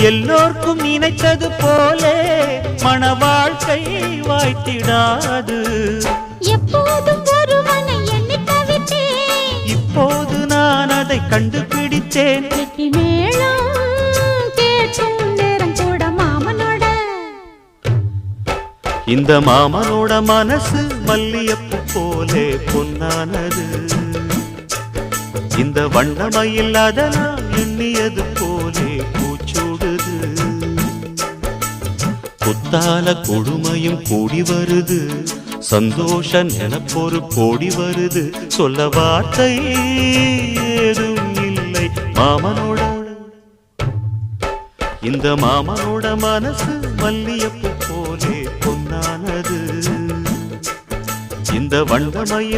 எல்லோர்க்கும் நினைத்தது போலே மன வாழ்க்கை வாய்த்திடாது. எப்போதும் ஒருவனை எண்ணி தவித்தேன், இப்போது நான் அதை கண்டுபிடித்தேன். கெட்டி மேளம் கேட்கும் நேரம் கூட மாமனோட. இந்த மாமனோட மனசு மல்லியப்பு போலே பொன்னானது. இந்த வண்ணமயில் அதனால் எண்ணியது போலே பூச்சூடுது. புத்தால கொடுமையும் கூடி வருது, சந்தோஷ நினப்பொரு கோடி வருது. சொல்ல வார்த்தை ஏதும் இல்லை மாமனோட. இந்த மாமனோட மனசு மல்லியப்பு போலே பொன்னானது. இந்த வண்ணமயில்